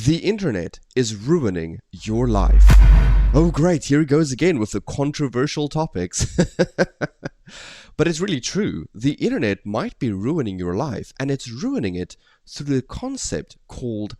The internet is ruining your life. Oh great, here he goes again with the controversial topics. But it's really true. The internet might be ruining your life, and it's ruining it through the concept called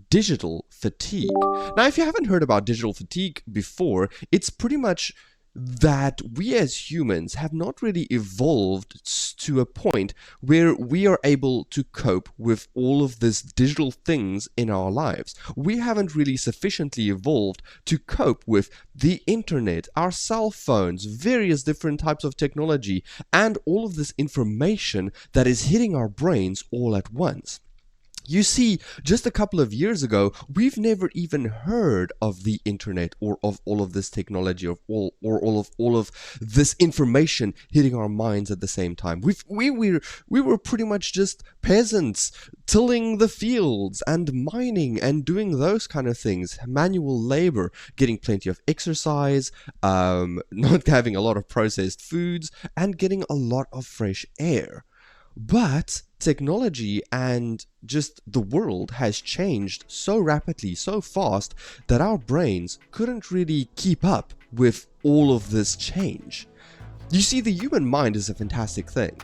digital fatigue. Now, if you haven't heard about digital fatigue before, it's pretty much that we as humans have not really evolved to a point where we are able to cope with all of these digital things in our lives. We haven't really sufficiently evolved to cope with the internet, our cell phones, various different types of technology, and all of this information that is hitting our brains all at once. You see, just a couple of years ago, we've never even heard of the internet or of all of this technology or all of this information hitting our minds at the same time. We were pretty much just peasants tilling the fields and mining and doing those kind of things, manual labor, getting plenty of exercise, not having a lot of processed foods, and getting a lot of fresh air. But technology and just the world has changed so rapidly, so fast, that our brains couldn't really keep up with all of this change. You see, the human mind is a fantastic thing.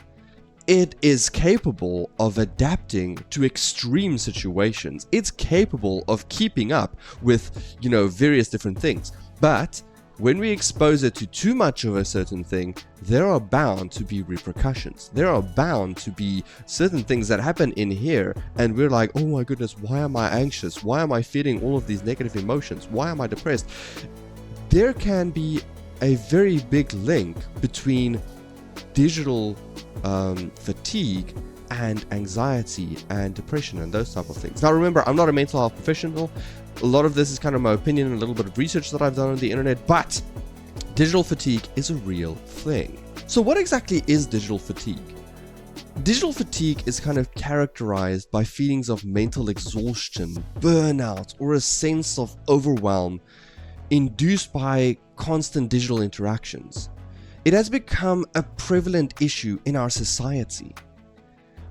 It is capable of adapting to extreme situations. It's capable of keeping up with, various different things. But when we expose it to too much of a certain thing, there are bound to be repercussions. There are bound to be certain things that happen in here, and we're like, oh my goodness, why am I anxious? Why am I feeling all of these negative emotions? Why am I depressed? There can be a very big link between digital fatigue and anxiety and depression and those type of things. Now remember, I'm not a mental health professional. A lot of this is kind of my opinion and a little bit of research that I've done on the internet, but digital fatigue is a real thing. So what exactly is digital fatigue? Digital fatigue is kind of characterized by feelings of mental exhaustion, burnout, or a sense of overwhelm induced by constant digital interactions. It has become a prevalent issue in our society.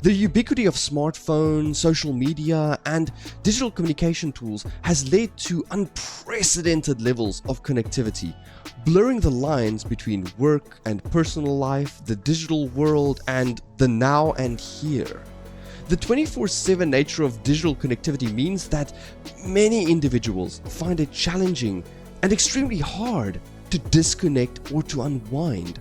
The ubiquity of smartphones, social media, and digital communication tools has led to unprecedented levels of connectivity, blurring the lines between work and personal life, the digital world, and the now and here. The 24/7 nature of digital connectivity means that many individuals find it challenging and extremely hard to disconnect or to unwind.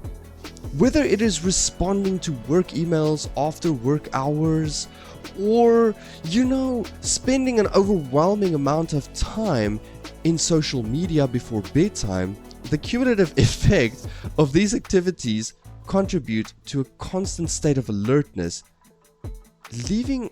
Whether it is responding to work emails after work hours, or, spending an overwhelming amount of time in social media before bedtime, the cumulative effect of these activities contribute to a constant state of alertness, leaving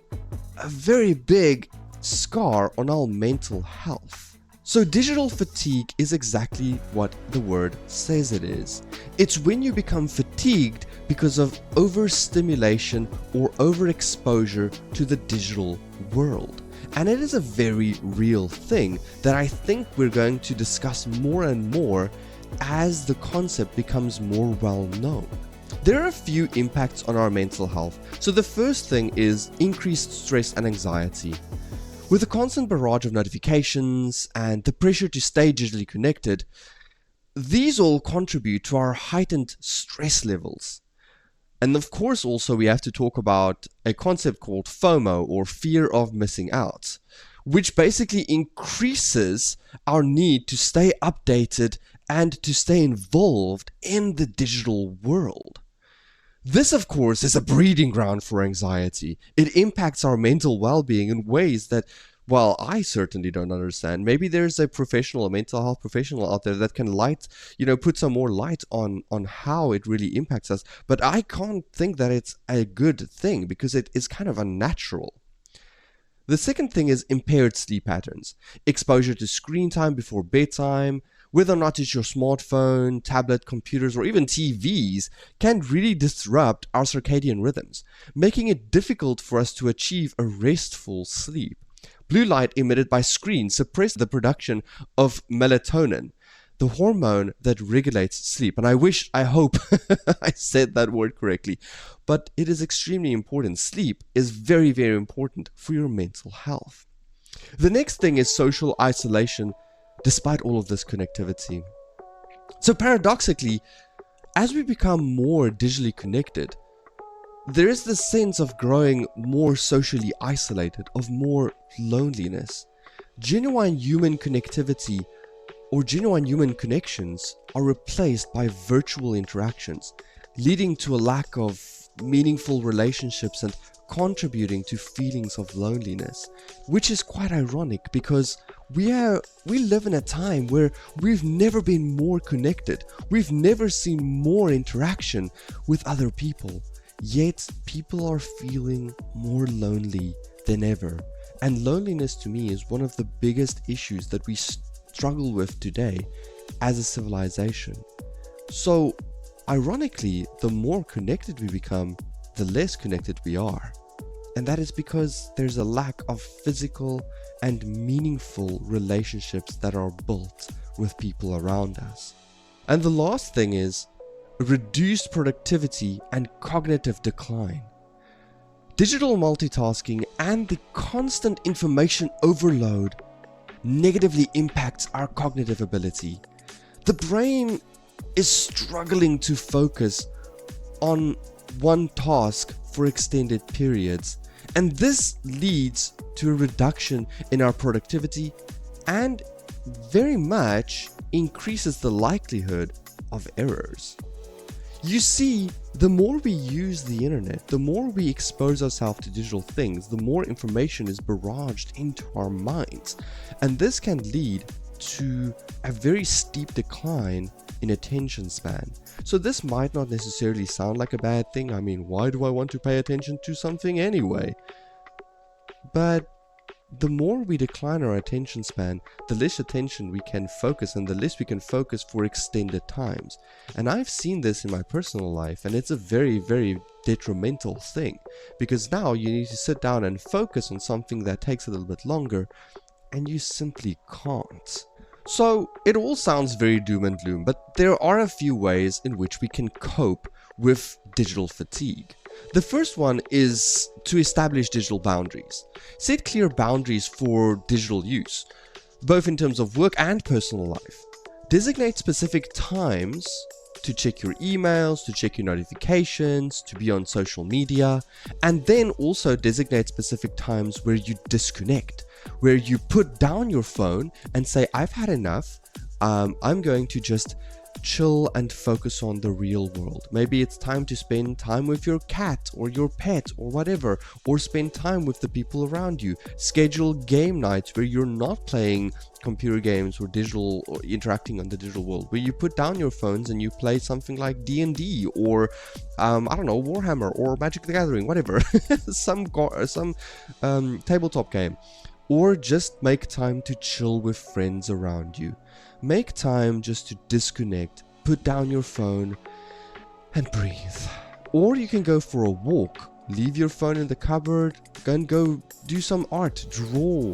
a very big scar on our mental health. So digital fatigue is exactly what the word says it is. It's when you become fatigued because of overstimulation or overexposure to the digital world. And it is a very real thing that I think we're going to discuss more and more as the concept becomes more well known. There are a few impacts on our mental health. So the first thing is increased stress and anxiety. With the constant barrage of notifications and the pressure to stay digitally connected, these all contribute to our heightened stress levels. And of course, also we have to talk about a concept called FOMO, or fear of missing out, which basically increases our need to stay updated and to stay involved in the digital world. This, of course, is a breeding ground for anxiety. It impacts our mental well-being in ways that, well, I certainly don't understand. Maybe there's a professional, a mental health professional out there that can put some more light on how it really impacts us. But I can't think that it's a good thing because it is kind of unnatural. The second thing is impaired sleep patterns. Exposure to screen time before bedtime, whether or not it's your smartphone, tablet, computers, or even TVs, can really disrupt our circadian rhythms, making it difficult for us to achieve a restful sleep. Blue light emitted by screens suppresses the production of melatonin, the hormone that regulates sleep. And I hope I said that word correctly, but it is extremely important. Sleep is very, very important for your mental health. The next thing is social isolation, despite all of this connectivity. So paradoxically, as we become more digitally connected, there is this sense of growing more socially isolated, of more loneliness. Genuine human connectivity or genuine human connections are replaced by virtual interactions, leading to a lack of meaningful relationships and contributing to feelings of loneliness, which is quite ironic because we live in a time where we've never been more connected. We've never seen more interaction with other people, yet people are feeling more lonely than ever. And loneliness to me is one of the biggest issues that we struggle with today as a civilization. So ironically, the more connected we become, the less connected we are. And that is because there's a lack of physical and meaningful relationships that are built with people around us. And the last thing is reduced productivity and cognitive decline. Digital multitasking and the constant information overload negatively impacts our cognitive ability. The brain is struggling to focus on one task for extended periods, and this leads to a reduction in our productivity and very much increases the likelihood of errors. You see, the more we use the internet, the more we expose ourselves to digital things, the more information is barraged into our minds, and this can lead to a very steep decline in attention span. So this might not necessarily sound like a bad thing. I mean, why do I want to pay attention to something anyway? But the more we decline our attention span, the less attention we can focus, and the less we can focus for extended times. And I've seen this in my personal life, and it's a very, very detrimental thing, because now you need to sit down and focus on something that takes a little bit longer, and you simply can't. So it all sounds very doom and gloom, but there are a few ways in which we can cope with digital fatigue. The first one is to establish digital boundaries. Set clear boundaries for digital use, both in terms of work and personal life. Designate specific times to check your emails, to check your notifications, to be on social media, and then also designate specific times where you disconnect, where you put down your phone and say, I've had enough, I'm going to just chill and focus on the real world. Maybe it's time to spend time with your cat or your pet or whatever, or spend time with the people around you. Schedule game nights where you're not playing computer games or digital or interacting on the digital world, where you put down your phones and you play something like D&D or I don't know, Warhammer or Magic the Gathering, whatever, some tabletop game, or just make time to chill with friends around you. Make time just to disconnect, put down your phone and breathe. Or you can go for a walk, leave your phone in the cupboard, go do some art, draw.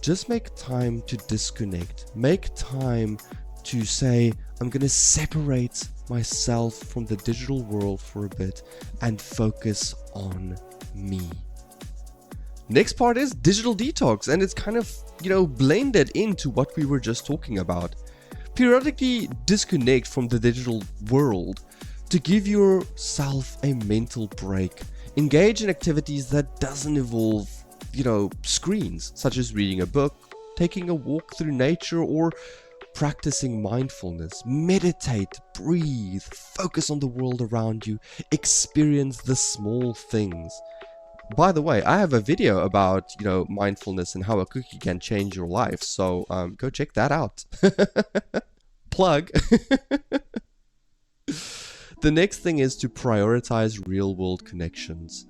Just make time to disconnect. Make time to say, I'm going to separate myself from the digital world for a bit and focus on me. Next part is digital detox, and it's kind of, blended into what we were just talking about. Periodically disconnect from the digital world to give yourself a mental break. Engage in activities that doesn't involve, screens, such as reading a book, taking a walk through nature, or practicing mindfulness. Meditate, breathe, focus on the world around you, experience the small things. By the way, I have a video about, mindfulness and how a cookie can change your life. So go check that out. Plug. The next thing is to prioritize real-world connections.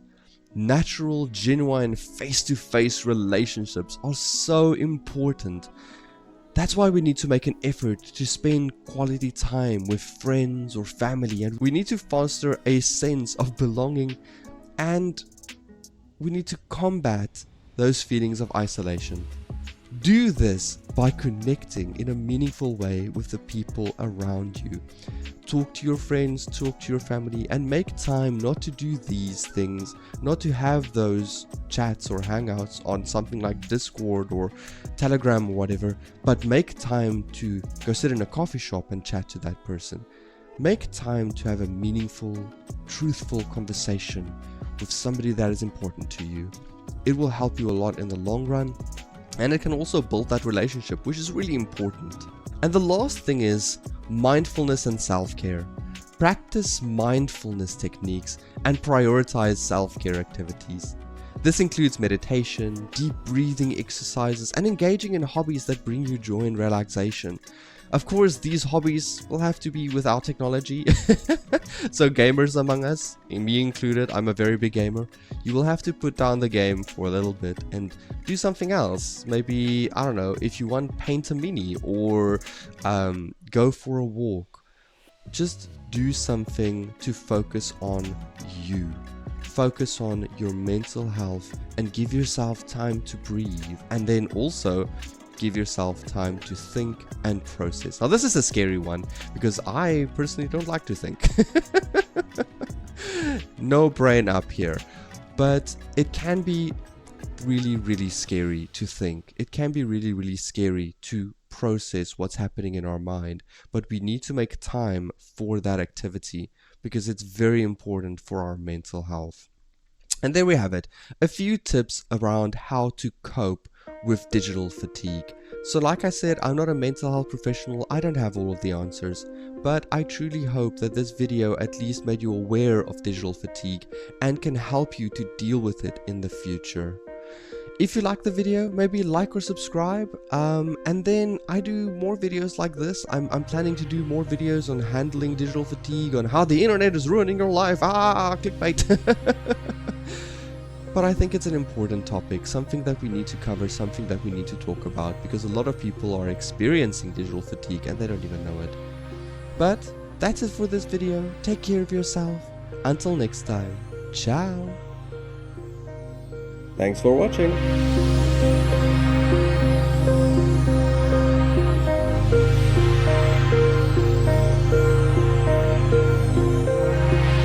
Natural, genuine, face-to-face relationships are so important. That's why we need to make an effort to spend quality time with friends or family, and we need to foster a sense of belonging, and we need to combat those feelings of isolation. Do this by connecting in a meaningful way with the people around you. Talk to your friends, talk to your family, and make time not to do these things, not to have those chats or hangouts on something like Discord or Telegram or whatever, but make time to go sit in a coffee shop and chat to that person. Make time to have a meaningful, truthful conversation with somebody that is important to you. It will help you a lot in the long run, and it can also build that relationship, which is really important. And the last thing is mindfulness and self-care. Practice mindfulness techniques and prioritize self-care activities. This includes meditation, deep breathing exercises, and engaging in hobbies that bring you joy and relaxation. Of course, these hobbies will have to be without technology. So gamers among us, me included, I'm a very big gamer, you will have to put down the game for a little bit and do something else. Maybe, I don't know, if you want, paint a mini or go for a walk. Just do something to focus on you. Focus on your mental health and give yourself time to breathe. And then also give yourself time to think and process. Now, this is a scary one because I personally don't like to think. No brain up here. But it can be really, really scary to think. It can be really, really scary to process what's happening in our mind. But we need to make time for that activity because it's very important for our mental health. And there we have it. A few tips around how to cope with digital fatigue. So like I said, I'm not a mental health professional, I don't have all of the answers, but I truly hope that this video at least made you aware of digital fatigue and can help you to deal with it in the future. If you like the video, maybe like or subscribe, and then I do more videos like this. I'm planning to do more videos on handling digital fatigue, on how the internet is ruining your life. Clickbait. But I think it's an important topic, something that we need to cover, something that we need to talk about, because a lot of people are experiencing digital fatigue and they don't even know it. But that's it for this video. Take care of yourself. Until next time, ciao. Thanks for watching.